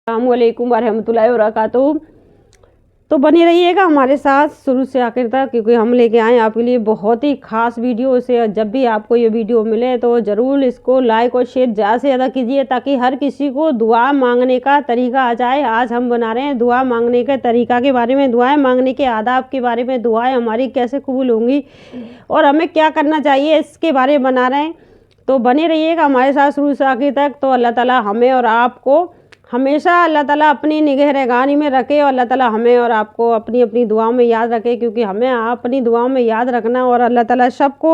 अस्सलामु अलैकुम वरहमतुल्लाहि वबरकातुहू। तो बने रहिएगा हमारे साथ शुरू से आखिर तक, क्योंकि हम लेके आए आपके लिए बहुत ही ख़ास वीडियो। से जब भी आपको ये वीडियो मिले तो ज़रूर इसको लाइक और शेयर ज़्यादा से ज़्यादा कीजिए, ताकि हर किसी को दुआ मांगने का तरीका आ जाए। आज हम बना रहे हैं दुआ मांगने के तरीका के बारे में, दुआएं मांगने के आदाब के बारे में, दुआएं हमारी कैसे कबूल होंगी और हमें क्या करना चाहिए इसके बारे में बना रहे हैं। तो बने रहिएगा हमारे साथ शुरू से आखिर तक। तो अल्लाह ताला हमें और आपको हमेशा अल्लाह ताला अपनी निगहबानी में रखे और अल्लाह ताला हमें और आपको अपनी अपनी दुआओं में याद रखे, क्योंकि हमें अपनी दुआओं में याद रखना और अल्लाह ताला सबको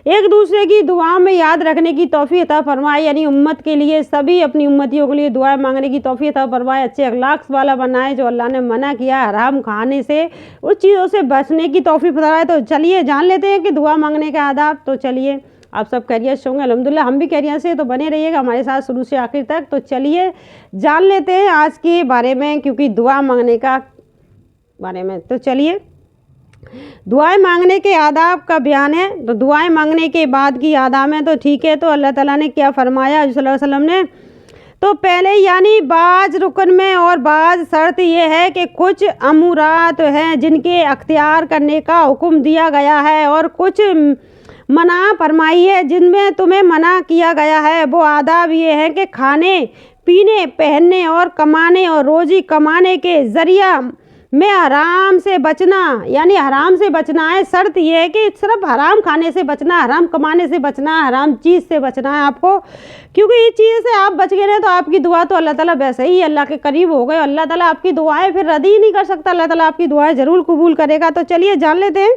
एक दूसरे की दुआओं में याद रखने की तौफीक अता फरमाए। यानी उम्मत के लिए, सभी अपनी उम्मतियों के लिए दुआएं मांगने की तौफीक अता फरमाए। अच्छे अखलाक वाला बनाए, जो अल्लाह ने मना किया हराम खाने से, उस चीज़ों से बचने की तौफीक फरमाए। तो चलिए जान लेते हैं कि दुआ मांगने का आदाब। तो चलिए, आप सब खैरियत से होंगे, अल्हम्दुलिल्लाह हम भी खैरियत से। तो बने रहिएगा हमारे साथ शुरू से आखिर तक। तो चलिए जान लेते हैं आज के बारे में, क्योंकि दुआ मांगने का बारे में। तो चलिए, दुआएं मांगने के आदाब का बयान है। तो दुआएं मांगने के बाद की आदाब है, तो ठीक है। तो अल्लाह ताला ने क्या फरमाया सल्लल्लाहु अलैहि वसल्लम ने, तो पहले यानी बाज रुकन में और बाज शर्त ये है कि कुछ अमूरात हैं जिनके अख्तियार करने का हुक्म दिया गया है, और कुछ मना फरमाई है जिनमें तुम्हें मना किया गया है। वो आदाब ये है कि खाने पीने, पहनने और कमाने और रोज़ी कमाने के ज़रिया में हराम से बचना, यानी हराम से बचना है। शर्त ये है कि सिर्फ हराम खाने से बचना, हराम कमाने से बचना, हराम चीज़ से बचना है आपको, क्योंकि इस चीज़ से आप बच गए ना तो आपकी दुआ तो अल्लाह ताला वैसे ही अल्लाह के करीब हो गए। अल्लाह ताला आपकी दुआएं फिर रद्द ही नहीं कर सकता, अल्लाह ताला आपकी दुआएं ज़रूर कबूल करेगा। तो चलिए जान लेते हैं।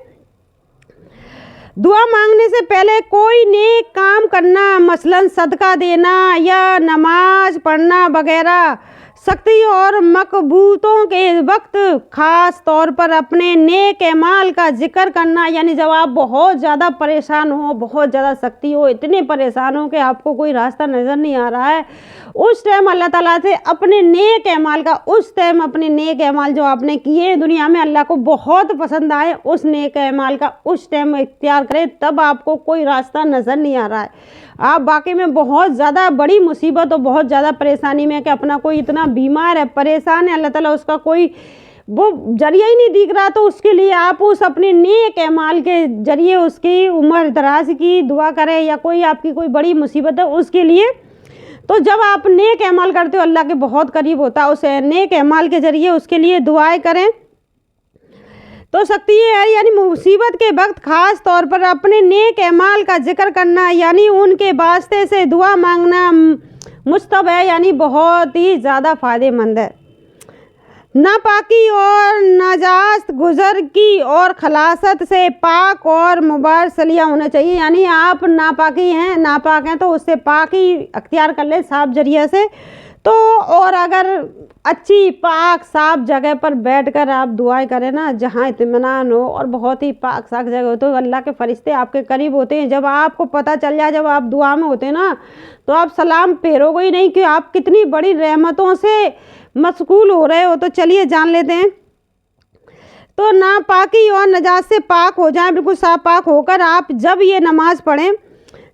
दुआ मांगने से पहले कोई नेक काम करना, मसलन सदका देना या नमाज पढ़ना वगैरह, सख्ती और मकबूतों के वक्त ख़ास तौर पर अपने नेक अमाल का जिक्र करना। यानी जब आप बहुत ज़्यादा परेशान हो, बहुत ज़्यादा सख्ती हो, इतने परेशान हो कि आपको कोई रास्ता नज़र नहीं आ रहा है, उस टाइम अल्लाह ताला से अपने नेक अमाल का, उस टाइम अपने नेक अमाल जो आपने किए दुनिया में अल्लाह को बहुत पसंद आए, उस नेक अमाल का उस टाइम इख्तियार करें। तब आपको कोई रास्ता नज़र नहीं आ रहा है, आप वाकई में बहुत ज़्यादा बड़ी मुसीबत और बहुत ज़्यादा परेशानी में, कि अपना कोई इतना बीमार है, परेशान है, अल्लाह ताला उसका कोई वो जरिया ही नहीं दिख रहा, तो उसके लिए आप उस अपने नेक अमाल के जरिए उसकी उम्र दराज की दुआ करें, या कोई आपकी कोई बड़ी मुसीबत है उसके लिए। तो जब आप नेक अमाल करते हो अल्लाह के बहुत करीब होता है, उस नेक अमाल के जरिए उसके लिए दुआएं करें। तो सकती है यानी मुसीबत के वक्त ख़ास तौर पर अपने नेक अमाल का जिक्र करना, यानी उनके वास्ते से दुआ मांगना मुस्तहब है, यानी बहुत ही ज़्यादा फ़ायदेमंद है। नापाकी और नाजास्त गुज़र की और खलासत से पाक और मुबारसलिया होना चाहिए। यानी आप नापाक हैं तो उससे पाकी अख्तियार कर लें साफ जरिया से। तो और अगर अच्छी पाक साफ जगह पर बैठकर आप दुआएं करें ना, जहाँ इत्मीनान हो और बहुत ही पाक साफ जगह हो, तो अल्लाह के फरिश्ते आपके करीब होते हैं। जब आपको पता चल जाए, जब आप दुआ में होते हैं ना, तो आप सलाम फेरोगे ही नहीं कि आप कितनी बड़ी रहमतों से मशगूल हो रहे हो। तो चलिए जान लेते हैं। तो नापाकी और नजात से पाक हो जाएं, बिल्कुल साफ पाक होकर आप जब ये नमाज पढ़ें,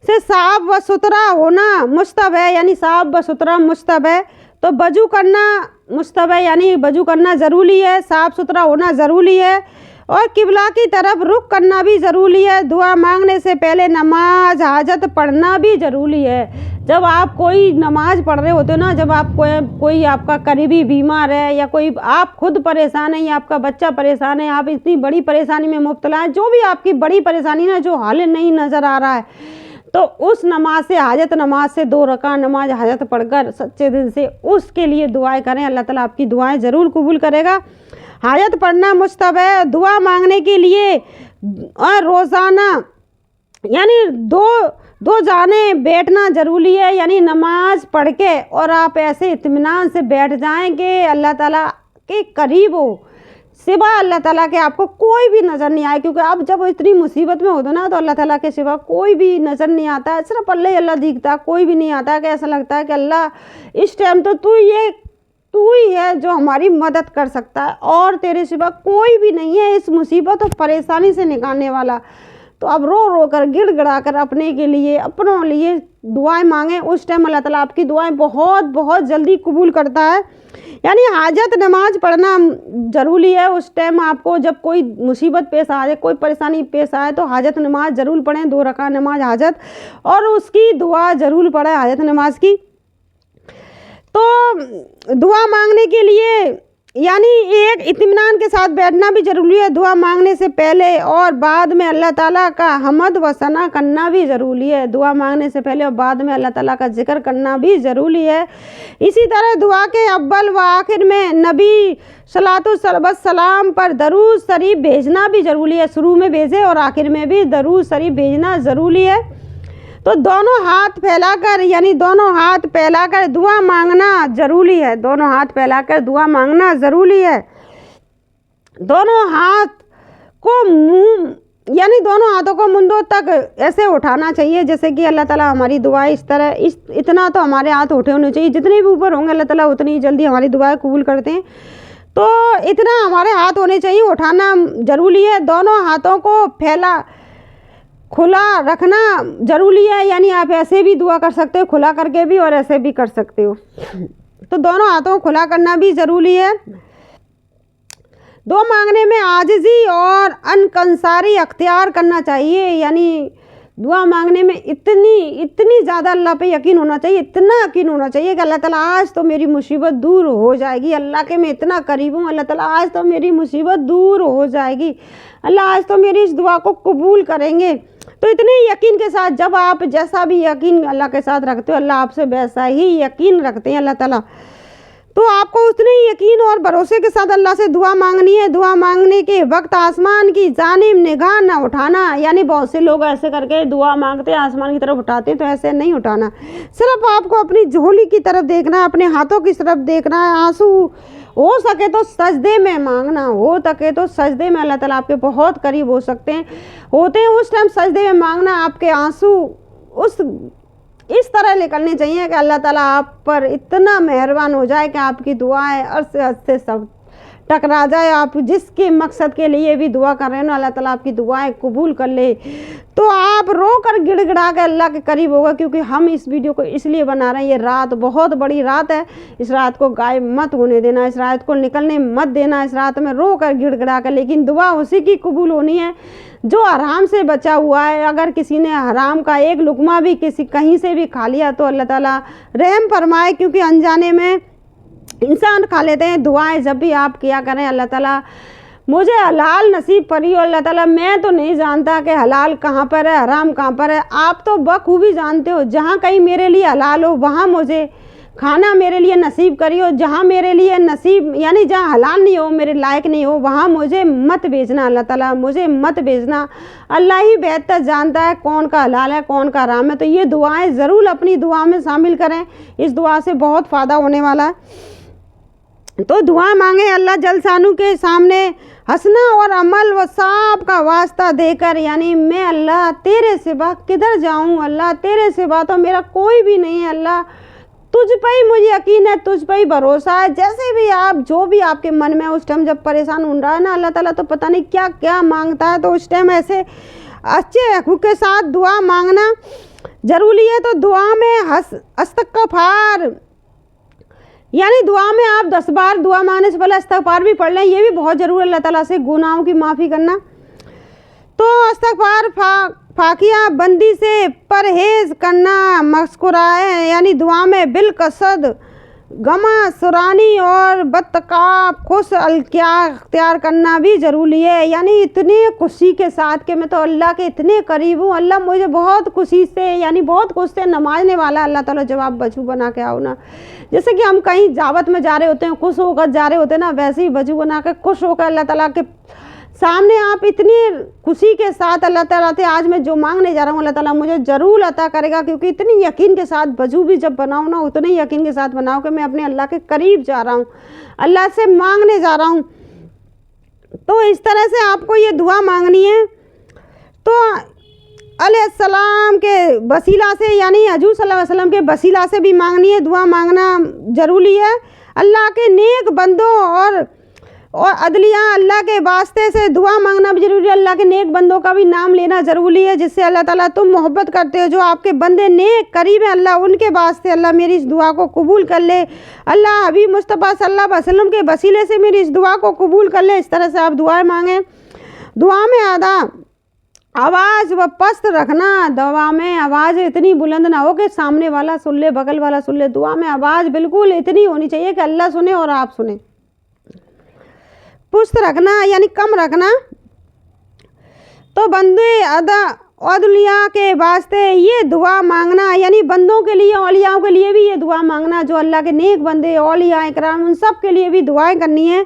से साफ व सुथरा होना मुस्तहब है, यानी साफ व सुथरा मुस्तहब है। तो वजू करना मुस्तहब है, यानी वजू करना ज़रूरी है, साफ़ सुथरा होना ज़रूरी है, और किबला की तरफ रुख करना भी ज़रूरी है। दुआ मांगने से पहले नमाज हाजत पढ़ना भी ज़रूरी है। जब आप कोई नमाज पढ़ रहे होते हो ना, जब आप कोई आपका करीबी बीमार है, या कोई आप खुद परेशान है, या आपका बच्चा परेशान है, आप इतनी बड़ी परेशानी में मुब्तला है, जो भी आपकी बड़ी परेशानी ना, जो हाल नहीं नज़र आ रहा है, तो उस नमाज से, हाजत नमाज से 2 रकात नमाज हाजत पढ़कर सच्चे दिल से उसके लिए दुआएं करें। अल्लाह ताला आपकी दुआएं ज़रूर कबूल करेगा। हाजत पढ़ना मुस्तहब है। दुआ मांगने के लिए रोज़ाना यानी दो जाने बैठना ज़रूरी है, यानी नमाज पढ़ के और आप ऐसे इत्मीनान से बैठ जाएं कि अल्लाह ताला के करीब हो, सिवा अल्लाह ताला के आपको कोई भी नज़र नहीं आए। क्योंकि आप जब इतनी मुसीबत में होते ना, तो अल्लाह ताला के सिवा कोई भी नज़र नहीं आता है, सिर्फ अल्लाह ही अल्लाह दिखता है, कोई भी नहीं आता है। कि ऐसा लगता है कि अल्लाह इस टाइम तो तू ही है जो हमारी मदद कर सकता है, और तेरे सिवा कोई भी नहीं है इस मुसीबत और परेशानी से निकालने वाला। तो आप रो रो कर गिड़ गिड़ा कर अपने के लिए, अपनों लिए दुआएं मांगें। उस टाइम अल्लाह ताला आपकी दुआएं बहुत बहुत जल्दी कबूल करता है। यानी हाजत नमाज पढ़ना ज़रूरी है। उस टाइम आपको जब कोई मुसीबत पेश आ जाए, कोई परेशानी पेश आए, तो हाजत नमाज ज़रूर पढ़ें, 2 रकात नमाज हाजत, और उसकी दुआ ज़रूर पढ़ें हाजत नमाज की। तो दुआ मांगने के लिए यानी एक इत्मीनान के साथ बैठना भी ज़रूरी है। दुआ मांगने से पहले और बाद में अल्लाह ताला का हमद व सना करना भी ज़रूरी है। दुआ मांगने से पहले और बाद में अल्लाह ताला का जिक्र करना भी ज़रूरी है। इसी तरह दुआ के अव्वल व आखिर में नबी सलाम पर दरूद शरीफ भेजना भी ज़रूरी है। शुरू में भेजें और आखिर में भी दरूद शरीफ भेजना ज़रूरी है। तो दोनों हाथ फैलाकर, यानी दोनों हाथ फैलाकर दुआ मांगना ज़रूरी है। दोनों हाथ फैलाकर दुआ मांगना ज़रूरी है। दोनों हाथ को मुंह, यानी दोनों हाथों को मुंडों तक ऐसे उठाना चाहिए जैसे कि अल्लाह ताला हमारी दुआएं इस तरह, इतना तो हमारे हाथ उठे होने चाहिए। जितने भी ऊपर होंगे अल्लाह ताला उतनी जल्दी हमारी दुआएं कबूल करते हैं। तो इतना हमारे हाथ होने चाहिए, उठाना ज़रूरी है। दोनों हाथों को खुला रखना ज़रूरी है। यानी आप ऐसे भी दुआ कर सकते हो, खुला करके भी, और ऐसे भी कर सकते हो। तो दोनों हाथों को खुला करना भी ज़रूरी है। दुआ मांगने में आजिज़ी और अनकंसारी अख्तियार करना चाहिए। यानी दुआ मांगने में इतनी ज़्यादा अल्लाह पे यकीन होना चाहिए, इतना यकीन होना चाहिए कि अल्लाह ताला आज तो मेरी मुसीबत दूर हो जाएगी। अल्लाह के मैं इतना करीब हूँ, अल्लाह ताला आज तो मेरी मुसीबत दूर हो जाएगी, अल्लाह आज तो मेरी इस दुआ को कबूल करेंगे। तो इतने यकीन के साथ, जब आप जैसा भी यकीन अल्लाह के साथ रखते हो, अल्लाह आपसे वैसा ही यकीन रखते हैं अल्लाह ताला। तो आपको उतने ही यकीन और भरोसे के साथ अल्लाह से दुआ मांगनी है। दुआ मांगने के वक्त आसमान की जानिब निगाह न उठाना। यानी बहुत से लोग ऐसे करके दुआ मांगते हैं, आसमान की तरफ उठाते हैं, तो ऐसे नहीं उठाना। सिर्फ आपको अपनी झोली की तरफ देखना है, अपने हाथों की तरफ देखना है। आंसू हो सके तो सजदे में मांगना, हो सके तो सजदे में, अल्लाह ताला आपके बहुत करीब होते हैं उस टाइम सजदे में मांगना। आपके आंसू इस तरह निकलने चाहिए कि अल्लाह ताला आप पर इतना मेहरबान हो जाए कि आपकी दुआएं अर्श से सब टकरा जाए। आप जिसके मकसद के लिए भी दुआ कर रहे हो ना, अल्लाह ताला आपकी दुआएं कबूल कर ले। तो आप रो कर गिड़गिड़ा कर अल्लाह के करीब होगा। क्योंकि हम इस वीडियो को इसलिए बना रहे हैं, ये रात बहुत बड़ी रात है। इस रात को गायब मत होने देना, इस रात को निकलने मत देना। इस रात में रो कर गिड़गिड़ा कर, लेकिन दुआ उसी की कबूल होनी है जो हराम से बचा हुआ है। अगर किसी ने हराम का एक लुकमा भी कहीं से भी खा लिया तो अल्लाह ताला रहम फरमाए, क्योंकि अनजाने में इंसान खा लेते हैं। दुआएं जब भी आप किया करें, अल्लाह ताला मुझे हलाल नसीब करी हो। अल्लाह ताला मैं तो नहीं जानता कि हलाल कहाँ पर है, हराम कहाँ पर है, आप तो बखूबी जानते हो। जहाँ कहीं मेरे लिए हलाल हो वहाँ मुझे खाना मेरे लिए नसीब करी हो। जहाँ मेरे लिए नसीब, यानी जहाँ हलाल नहीं हो, मेरे लायक नहीं हो, वहाँ मुझे मत भेजना। अल्लाह ताला मुझे मत भेजना। अल्लाह ही बेहतर जानता है कौन का हलाल है, कौन का हराम है। तो ये दुआएं ज़रूर अपनी दुआ में शामिल करें, इस दुआ से बहुत फ़ायदा होने वाला है। तो दुआ मांगे अल्लाह जलशानू के सामने हंसना और अमल व साब का वास्ता देकर। यानी मैं अल्लाह तेरे सिवा किधर जाऊँ, अल्लाह तेरे सिवा तो मेरा कोई भी नहीं है। अल्लाह तुझ पर ही मुझे यकीन है, तुझ पर ही भरोसा है। जैसे भी आप, जो भी आपके मन में उस टाइम जब परेशान हो रहा है ना, अल्लाह ताला तो पता नहीं क्या क्या मांगता है। तो उस टाइम ऐसे अच्छे हक़ूक़ के साथ दुआ मांगना ज़रूरी है। तो दुआ में इस्तग़फ़ार, यानी दुआ में आप 10 बार दुआ मांगने से पहले इस्तग़फ़ार भी पढ़ लें, ये भी बहुत ज़रूरी है। अल्लाह ताला से गुनाहों की माफ़ी करना। तो इस्तग़फ़ार, फाकिया बंदी से परहेज़ करना, मस्कुराए, यानी दुआ में बिलकसद गमा सुरानी और बतकाब खुश अख्तियार करना भी ज़रूरी है। यानी इतने खुशी के साथ कि मैं तो अल्लाह के इतने करीब हूँ, अल्लाह मुझे बहुत खुशी से, यानी बहुत खुश से नमाजने वाला अल्लाह ताला। जब आप वजू बना के आओ ना, जैसे कि हम कहीं दावत में जा रहे होते हैं, खुश होकर जा रहे होते हैं ना, वैसे ही वजू बना कर खुश होकर अल्लाह ताला के सामने आप इतनी खुशी के साथ अल्लाह ताला से आज मैं जो मांगने जा रहा हूँ अल्लाह ताला मुझे ज़रूर अता करेगा। क्योंकि इतनी यकीन के साथ वजू भी जब बनाओ ना, उतने ही यकीन के साथ बनाओ कि मैं अपने अल्लाह के करीब जा रहा हूँ, अल्लाह से मांगने जा रहा हूँ। तो इस तरह से आपको ये दुआ मांगनी है। तो अलैहिस्सलाम के वसीला से, यानी हजूर सल्लल्लाहु अलैहि वसल्लम के वसीला से भी मांगनी है। दुआ मांगना ज़रूरी है। अल्लाह के नेक बंदों और अदलिया अल्लाह के वास्ते से दुआ मांगना भी ज़रूरी है। अल्लाह के नेक बंदों का भी नाम लेना ज़रूरी है, जिससे अल्लाह ताला तुम मोहब्बत करते हो। जो आपके बंदे नेक करीब हैं अल्लाह उनके वास्ते अल्लाह मेरी इस दुआ को कबूल कर ले। अल्लाह हबीब मुस्तफ़ा सल्लल्लाहु अलैहि वसल्लम के वसीले से मेरी इस दुआ को कबूल कर ले। इस तरह से आप दुआएं मांगें। दुआ में आधा आवाज़ व पस्त रखना। दुआ में आवाज़ इतनी बुलंद ना हो कि सामने वाला सुन ले, बगल वाला सुन ले। दुआ में आवाज़ बिल्कुल इतनी होनी चाहिए कि अल्लाह सुने और आप सुने। पुस्त रखना यानी कम रखना। तो बंदे औलिया के वास्ते ये दुआ मांगना, यानी बंदों के लिए, औलियाओं के लिए भी ये दुआ मांगना। जो अल्लाह के नेक बंदे औलिया इकराम उन सब के लिए भी दुआएं करनी है।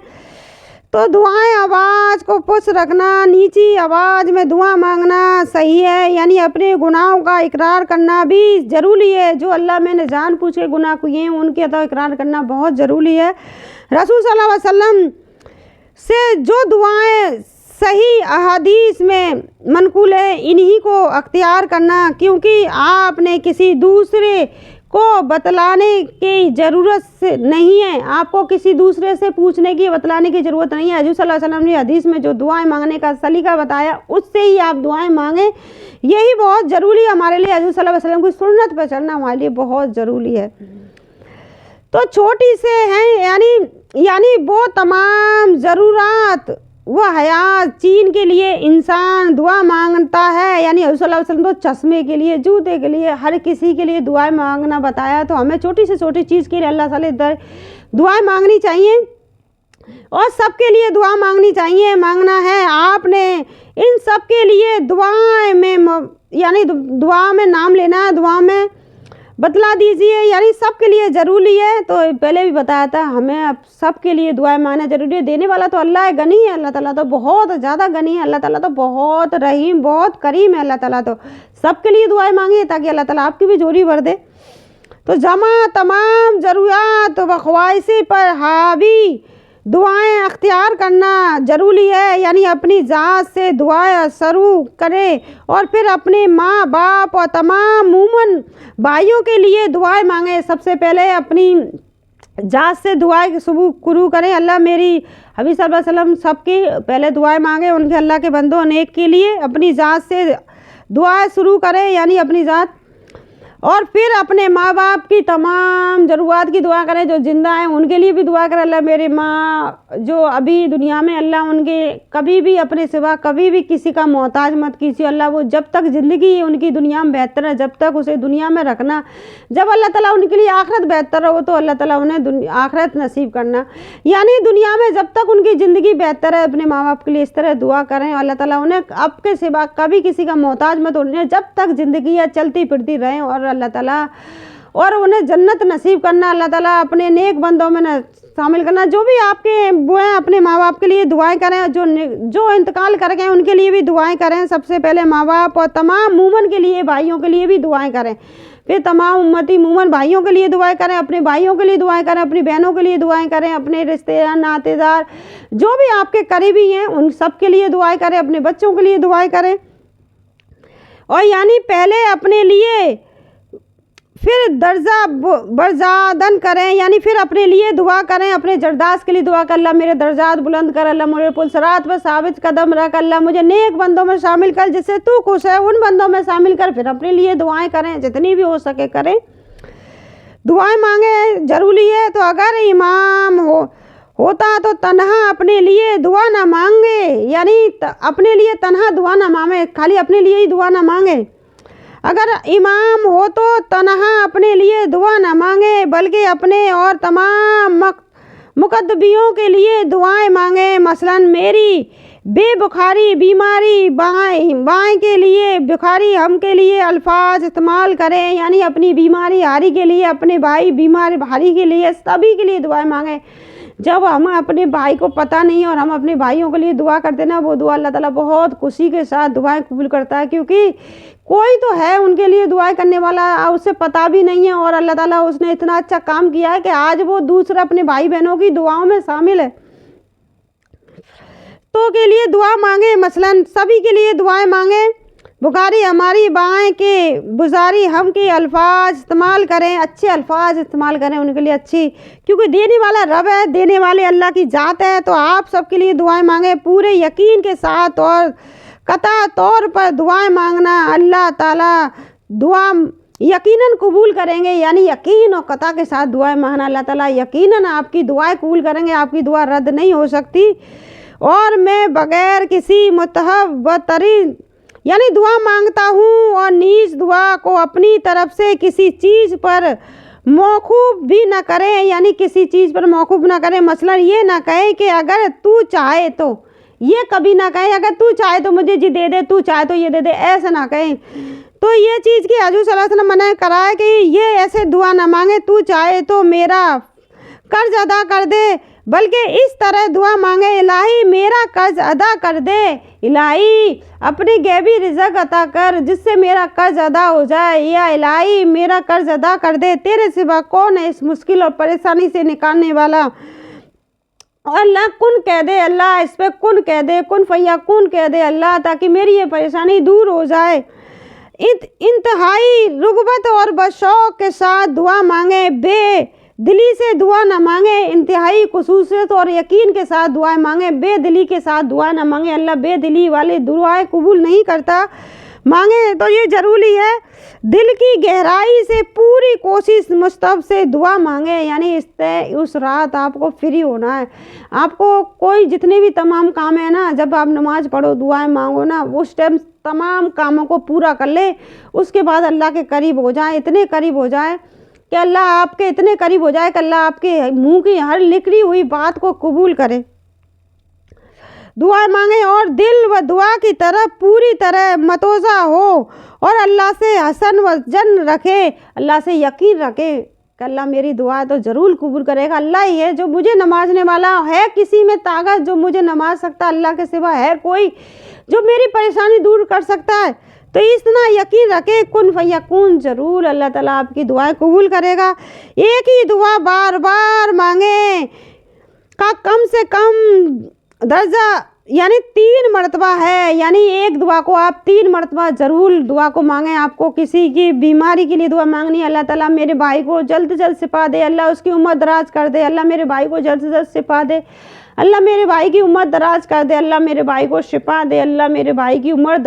तो दुआएं आवाज़ को पुस्त रखना, नीची आवाज़ में दुआ मांगना सही है। यानी अपने गुनाहों का इकरार करना भी ज़रूरी है। जो अल्लाह मैंने जान पूछ के गुनाह किए हैं उनके तो इकरार करना बहुत ज़रूरी है। रसूल सल्लल्लाहु अलैहि वसल्लम से जो दुआएं सही अहादीस में मनकूल है इन्हीं को अख्तियार करना, क्योंकि आपने किसी दूसरे को बतलाने की ज़रूरत नहीं है। आपको किसी दूसरे से पूछने की, बतलाने की ज़रूरत नहीं है। हज़रत सल्लल्लाहु अलैहि वसल्लम ने हदीस में जो दुआएं मांगने का सलीका बताया उससे ही आप दुआएं मांगें। यही बहुत ज़रूरी है हमारे लिए। हज़रत सल्लल्लाहु अलैहि वसल्लम की सुन्नत पर चलना हमारे लिए बहुत ज़रूरी है। तो छोटी से हैं यानी वो तमाम ज़रूरत वो हयात चीन के लिए इंसान दुआ मांगता है। यानी हज़रत सल्लल्लाहु अलैहि वसल्लम तो चश्मे के लिए, जूते के लिए, हर किसी के लिए दुआएं मांगना बताया। तो हमें छोटी से छोटी चीज़ के लिए अल्लाह ताला दुआएं मांगनी चाहिए और सबके लिए दुआ मांगनी चाहिए। मांगना है आपने इन सब के लिए दुआएं में, यानी दुआ में नाम लेना है, दुआ में बतला दीजिए, यानी सबके लिए ज़रूरी है। तो पहले भी बताया था हमें अब सबके लिए दुआएं मांगना ज़रूरी है। देने वाला तो अल्लाह है, गनी है अल्लाह ताला, तो बहुत ज़्यादा गनी है अल्लाह ताला, तो बहुत रहीम, बहुत करीम है अल्लाह ताला। तो सबके लिए दुआएं मांगिए ताकि अल्लाह ताला आपकी भी जोड़ी भर दे। तो जमा तमाम ज़रूरियात व ख्वाहिशें पर हावी दुआएं अख्तियार करना ज़रूरी है। यानी अपनी ज़ात से दुआएं शुरू करें और फिर अपने माँ बाप और तमाम मोमिन भाइयों के लिए दुआएं मांगें। सबसे पहले अपनी ज़ात से दुआएं शुरू करें। अल्लाह मेरी हबीब सल्लल्लाहु अलैहि वसल्लम सबकी पहले दुआएं मांगे उनके अल्लाह के बंदों नेक के लिए। अपनी ज़ात से दुआएं शुरू करें, यानी अपनी ज़ात, और फिर अपने माँ बाप की तमाम ज़रूरत की दुआ करें। जो ज़िंदा हैं उनके लिए भी दुआ करें। अल्लाह मेरे माँ जो अभी दुनिया में, अल्लाह उनके कभी भी अपने सिवा कभी भी किसी का मोहताज मत कीजिए। अल्लाह वो जब तक ज़िंदगी है उनकी दुनिया में बेहतर है, जब तक उसे दुनिया में रखना। जब अल्लाह ताला उनके लिए आखिरत बेहतर हो तो अल्लाह ताला उन्हें आखिरत नसीब करना। यानी दुनिया में जब तक उनकी ज़िंदगी बेहतर है अपने माँ बाप के लिए इस तरह दुआ करें। अल्लाह ताला उन्हें आपके सिवा कभी किसी का मोहताज मत होने, जब तक ज़िंदगी है चलती फिरती रहें, और अल्लाह ताला और उन्हें जन्नत नसीब करना। अल्लाह ताला अपने नेक बंदों में शामिल करना। जो भी आपके वो हैं अपने माँ बाप के लिए दुआएं करें। जो इंतकाल कर गए उनके लिए भी दुआएं करें। सबसे पहले माँ बाप और तमाम मोमिन के लिए, भाइयों के लिए भी दुआएं करें। फिर तमाम उम्मती मोमिन भाइयों के लिए दुआएं करें, अपने भाइयों के लिए दुआएं करें, अपनी बहनों के लिए दुआएं करें, अपने रिश्तेदार नातेदार जो भी आपके करीबी हैं उन सब के लिए दुआएं करें, अपने बच्चों के लिए दुआएं करें। और यानी पहले अपने लिए फिर दर्जा बरजादन करें, यानी फिर अपने लिए दुआ करें, अपने जरदास के लिए दुआ कर। अल्लाह मेरे दर्जात बुलंद कर, अल्लाह मुझे पुल सरात पर साबित कदम रख, अल्लाह मुझे नेक बंदों में शामिल कर जिससे तू खुश है, उन बंदों में शामिल कर। फिर अपने लिए दुआएं करें, जितनी भी हो सके करें, दुआएं मांगे ज़रूरी है। तो अगर इमाम होता तो तन्हा अपने लिए दुआ ना मांगे, यानी अपने लिए तन्हा दुआ ना मांगे, खाली अपने लिए ही दुआ ना मांगे। अगर इमाम हो तो तन्हा अपने लिए दुआ न मांगे, बल्कि अपने और तमाम मुकद्दबियों के लिए दुआएं मांगे। मसलन मेरी बेबुखारी बीमारी बाएं के लिए, बुखारी हम के लिए अल्फाज इस्तेमाल करें। यानी अपनी बीमारी हारी के लिए, अपने भाई बीमार भारी के लिए, सभी के लिए दुआएं मांगे। जब हम अपने भाई को पता नहीं है और हम अपने भाइयों के लिए दुआ करते ना, वो दुआ अल्लाह ताला बहुत खुशी के साथ दुआएं कबूल करता है, क्योंकि कोई तो है उनके लिए दुआएं करने वाला, उसे पता भी नहीं है और अल्लाह ताला उसने इतना अच्छा काम किया है कि आज वो दूसरे अपने भाई बहनों की दुआओं में शामिल है। तो के लिए दुआ मांगे, मसलन सभी के लिए दुआएं मांगे। बुखारी हमारी बाएं के बुजारी हम के अल्फाज इस्तेमाल करें, अच्छे अल्फाज इस्तेमाल करें उनके लिए अच्छी, क्योंकि देने वाला रब है, देने वाले अल्लाह की ज़ात है। तो आप सबके लिए दुआएं मांगे पूरे यकीन के साथ और कता तौर पर दुआएं मांगना, अल्लाह ताला दुआ यकीनन कबूल करेंगे। यानी यकीन और कता के साथ दुआएं मांगना, अल्लाह ताला यकीनन आपकी दुआएं कबूल करेंगे, आपकी दुआ रद्द नहीं हो सकती। और मैं बग़ैर किसी मुतहब व तरीन यानी दुआ मांगता हूँ और नीज दुआ को अपनी तरफ से किसी चीज़ पर मौकूफ़ भी ना करें, यानी किसी चीज़ पर मौकूफ़ ना करें। मसलन ये ना कहे कि अगर तू चाहे तो, ये कभी ना कहे अगर तू चाहे तो मुझे जी दे दे, तू चाहे तो ये दे दे, ऐसा ना कहें। तो ये चीज़ की हजूर सल्लल्लाहु अलैहि वसल्लम मना करा है कि ये ऐसे दुआ ना मांगे, तू चाहे तो मेरा कर्ज अदा कर दे, बल्कि इस तरह दुआ मांगे, इलाही मेरा कर्ज अदा कर दे, इलाही अपनी गैबी रिज़्क़ अता कर जिससे मेरा कर्ज अदा हो जाए, या इलाही मेरा कर्ज अदा कर दे, तेरे सिवा कौन है इस मुश्किल और परेशानी से निकालने वाला। और अल्लाह कुन कह दे, अल्लाह इस पर कुन कह दे, कुन फैया कुन कह दे अल्लाह, ताकि मेरी ये परेशानी दूर हो जाए। इंतहाई रुग़बत और बशौक़ के साथ दुआ मांगे, बेदिली से दुआ न मांगे, इंतहाई खुसूसियत और यकीन के साथ दुआएं मांगे, बेदिली के साथ दुआ न मांगे। अल्लाह बेदिली वाले दुआएं कबूल नहीं करता। मांगे तो ये ज़रूरी है दिल की गहराई से पूरी कोशिश मुस्तब से दुआ मांगे, यानी उस रात आपको फ्री होना है। आपको कोई जितने भी तमाम काम है ना, जब आप नमाज़ पढ़ो दुआएं मांगो ना, उस टाइम तमाम कामों को पूरा कर ले, उसके बाद अल्लाह के करीब हो जाए, इतने करीब हो जाए कि अल्लाह आपके इतने करीब हो जाए कि अल्लाह आपके मुंह की हर निकली हुई बात को कबूल करे। दुआ मांगे और दिल व दुआ की तरफ पूरी तरह मतोज़ा हो और अल्लाह से हसन व जन रखे, अल्लाह से यकीन रखे कि अल्लाह मेरी दुआ तो ज़रूर कबूल करेगा। अल्लाह ही है जो मुझे नमाजने वाला है, किसी में ताकत जो मुझे नमाज सकता अल्लाह के सिवा है कोई जो मेरी परेशानी दूर कर सकता है। तो इतना यकीन रखे कुन फयकून, ज़रूर अल्लाह ताला आपकी दुआएं कबूल करेगा। एक ही दुआ बार बार मांगे का कम से कम दर्जा यानी 3 मरतबा है, यानी एक दुआ को आप 3 मरतबा ज़रूर दुआ को मांगें। आपको किसी की बीमारी के लिए दुआ मांगनी है, अल्लाह ताला मेरे भाई को जल्द से जल्द शिफा दे, अल्लाह उसकी उम्र दराज कर दे, अल्लाह मेरे भाई को जल्द से जल्द शिफा दे, अल्लाह मेरे भाई की उम्र दराज कर दे, अल्लाह मेरे भाई को शिफा दे, अल्लाह मेरे भाई की उम्र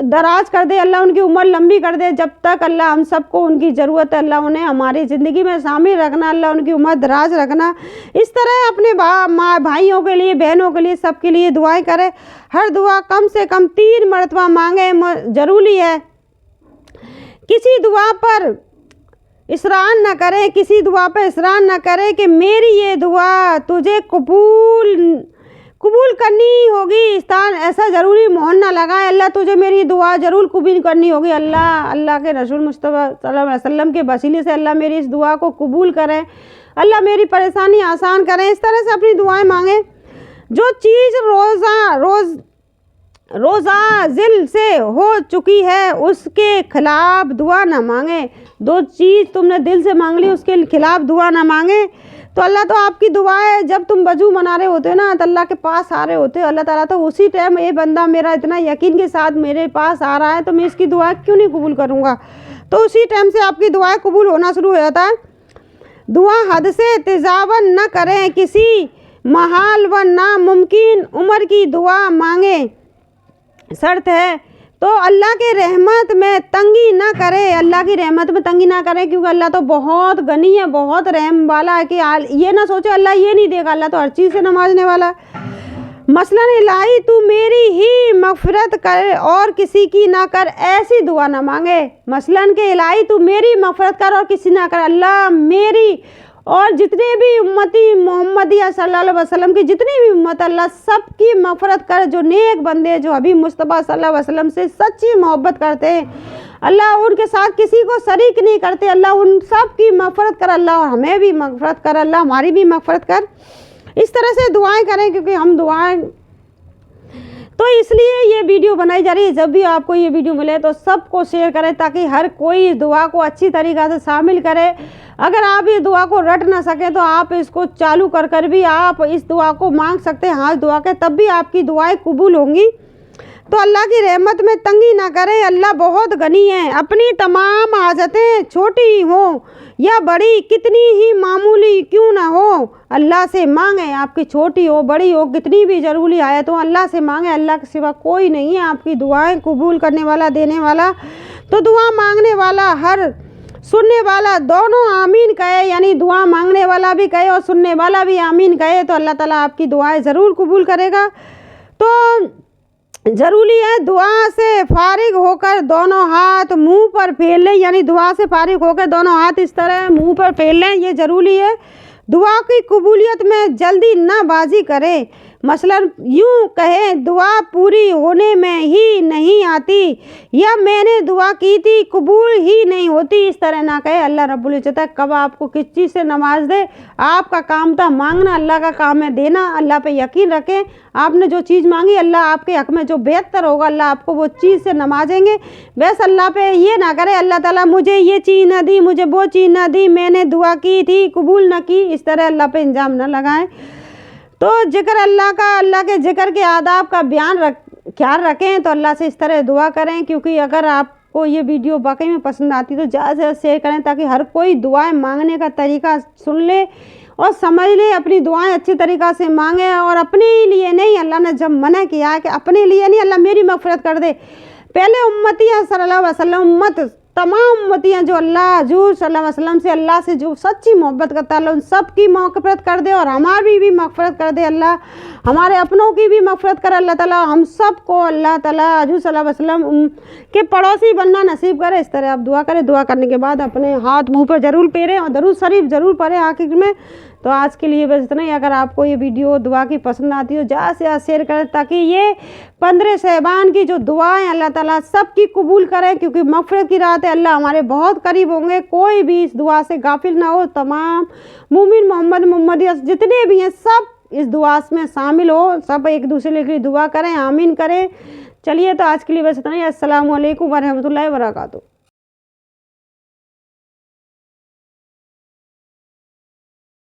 दराज कर दे, अल्लाह उनकी उम्र लंबी कर दे। जब तक अल्लाह हम सबको उनकी ज़रूरत है, अल्लाह उन्हें हमारी ज़िंदगी में शामिल रखना, अल्लाह उनकी उम्र दराज रखना। इस तरह अपने माँ भाइयों के लिए, बहनों के लिए, सबके लिए दुआएं करें। हर दुआ कम से कम 3 मरतबा मांगे, ज़रूरी है। किसी दुआ पर इसरार न करें, किसी दुआ पर इसरार न करें कि मेरी ये दुआ तुझे कबूल करनी होगी, स्थान ऐसा ज़रूरी मोहर ना लगाए, अल्लाह तुझे मेरी दुआ ज़रूर कबूल करनी होगी। अल्लाह के रसूल मुस्तफ़ा सल्लल्लाहु अलैहि वसल्लम के वसीले से अल्लाह मेरी इस दुआ को कबूल करें, अल्लाह मेरी परेशानी आसान करें। इस तरह से अपनी दुआएं मांगें। जो चीज़ रोज़ा ज़िल से हो चुकी है उसके खिलाफ दुआ ना मांगे। जो चीज़ तुमने दिल से मांग ली उसके खिलाफ दुआ ना मांगे। तो अल्लाह तो आपकी दुआएं जब तुम वजू मना रहे होते हो ना, तो अल्लाह के पास आ रहे होते हो, अल्लाह ताला तो उसी टाइम ये बंदा मेरा इतना यकीन के साथ मेरे पास आ रहा है तो मैं इसकी दुआ क्यों नहीं कबूल करूँगा, तो उसी टाइम से आपकी दुआएं कबूल होना शुरू हो जाता है। दुआ हद से तेजावन न करें, किसी महाल व नामुमकिन उम्र की दुआ मांगे, शर्त है। तो अल्लाह के रहमत में तंगी ना करे, अल्लाह की रहमत में तंगी ना करें, क्योंकि अल्लाह तो बहुत गनी है, बहुत रहम वाला है कि ये ना सोचे अल्लाह ये नहीं देगा, अल्लाह तो हर चीज़ से नमाजने वाला। मसलन इलाही तू मेरी ही मग़फ़िरत कर और किसी की ना कर, ऐसी दुआ ना मांगे। मसलन के इलाही तू मेरी मग़फ़िरत कर और किसी ना कर, अल्लाह मेरी और जितने भी उम्मती मोहम्मदिया सल्लल्लाहु अलैहि वसल्लम की जितनी भी उम्मत, अल्लाह सबकी मग़फ़िरत कर। जो नेक बंदे जो अभी मुस्तफ़ा सल्लल्लाहु अलैहि वसल्लम से सच्ची मोहब्बत करते हैं, अल्लाह उनके साथ किसी को शरीक नहीं करते, अल्लाह उन सब की मग़फ़िरत कर, अल्लाह हमें भी मग़फ़िरत कर, अल्लाह हमारी भी मग़फ़िरत कर। इस तरह से दुआएं करें, क्योंकि हम दुआएं तो इसलिए ये वीडियो बनाई जा रही है। जब भी आपको ये वीडियो मिले तो सबको शेयर करें ताकि हर कोई इस दुआ को अच्छी तरीक़ा से शामिल करे। अगर आप इस दुआ को रट ना सकें तो आप इसको चालू कर भी आप इस दुआ को मांग सकते हैं हाथ दुआ के, तब भी आपकी दुआएं कबूल होंगी। तो अल्लाह की रहमत में तंगी ना करें। अल्लाह बहुत गनी है। अपनी तमाम हाजतें छोटी हों या बड़ी, कितनी ही मामूली क्यों ना हो, अल्लाह से मांगें। आपकी छोटी हो बड़ी हो, कितनी भी ज़रूरी आए तो अल्लाह से मांगें। अल्लाह के सिवा कोई नहीं है आपकी दुआएं कबूल करने वाला, देने वाला। तो दुआ मांगने वाला, हर सुनने वाला दोनों आमीन कहे, यानी दुआ मांगने वाला भी कहे और सुनने वाला भी आमीन कहे, तो अल्लाह ताला आपकी दुआएं ज़रूर कबूल करेगा। तो ज़रूरी है दुआ से फारिग होकर दोनों हाथ मुंह पर फेर लें, यानी दुआ से फारिग होकर दोनों हाथ इस तरह मुंह पर फेर लें, ये ज़रूरी है। दुआ की कबूलियत में जल्दी ना बाजी करें। मसलन यूँ कहें, दुआ पूरी होने में ही नहीं आती, या मैंने दुआ की थी कबूल ही नहीं होती, इस तरह ना कहे। अल्लाह रब्बुल इज्जत कब आपको किस चीज़ से नवाज दे। आपका काम था मांगना, अल्लाह का काम है देना। अल्लाह पे यकीन रखें, आपने जो चीज़ मांगी अल्लाह आपके हक़ में जो बेहतर होगा अल्लाह आपको वो चीज़ से नवाजेंगे। बस अल्लाह पे ये ना करें अल्लाह ताला मुझे ये चीज़ ना दी, मुझे वो चीज़ ना दी, मैंने दुआ की थी कबूल ना की, इस तरह अल्लाह पे इल्ज़ाम ना लगाएं। तो जिक्र अल्लाह का, अल्लाह के जिक्र के आदाब का ख्याल रखें, तो अल्लाह से इस तरह दुआ करें। क्योंकि अगर आपको ये वीडियो वाकई में पसंद आती तो ज़्यादा से ज़्यादा शेयर करें, ताकि हर कोई दुआएं मांगने का तरीका सुन ले और समझ ले, अपनी दुआएं अच्छी तरीक़ा से मांगे। और अपने लिए नहीं, अल्लाह ने जब मना किया है कि अपने लिए नहीं, अल्लाह मेरी मग़फ़िरत कर दे। पहले उम्मतियाँ सल्लल्लाहु अलैहि वसल्लम, उम्मत तमाम उम्मतियाँ जो अल्लाह हजूर सल्लल्लाहु अलैहि वसल्लम से, अल्लाह से जो सच्ची मोहब्बत करता है, उन सब की मग़फ़िरत कर दे और हमारी भी मग़फ़िरत कर दे। अल्लाह हमारे अपनों की भी मग़फ़िरत करे। अल्लाह ताला हम सब को अल्लाह ताला हजूर सल्लल्लाहु अलैहि वसल्लम के पड़ोसी बनना नसीब करे। इस तरह आप दुआ करें। दुआ करने के बाद अपने हाथ मुँह पर ज़रूर फेरें और दरूद शरीफ ज़रूर पढ़ें आखिर में। तो आज के लिए बस इतना ही। अगर आपको ये वीडियो दुआ की पसंद आती हो ज़्यादा से ज़्यादा शेयर करें, ताकि ये 15 शअबान की जो दुआएं अल्लाह ताला सब की कबूल करें। क्योंकि मग़फ़िरत की रात है, अल्लाह हमारे बहुत करीब होंगे। कोई भी इस दुआ से गाफिल ना हो। तमाम मोमिन मोहम्मदी जितने भी हैं सब इस दुआ में शामिल हो, सब एक दूसरे के लिए दुआ करें, आमीन करें। चलिए तो आज के लिए बस इतना ही। अस्सलामु अलैकुम व रहमतुल्लाहि व बरकातुहू।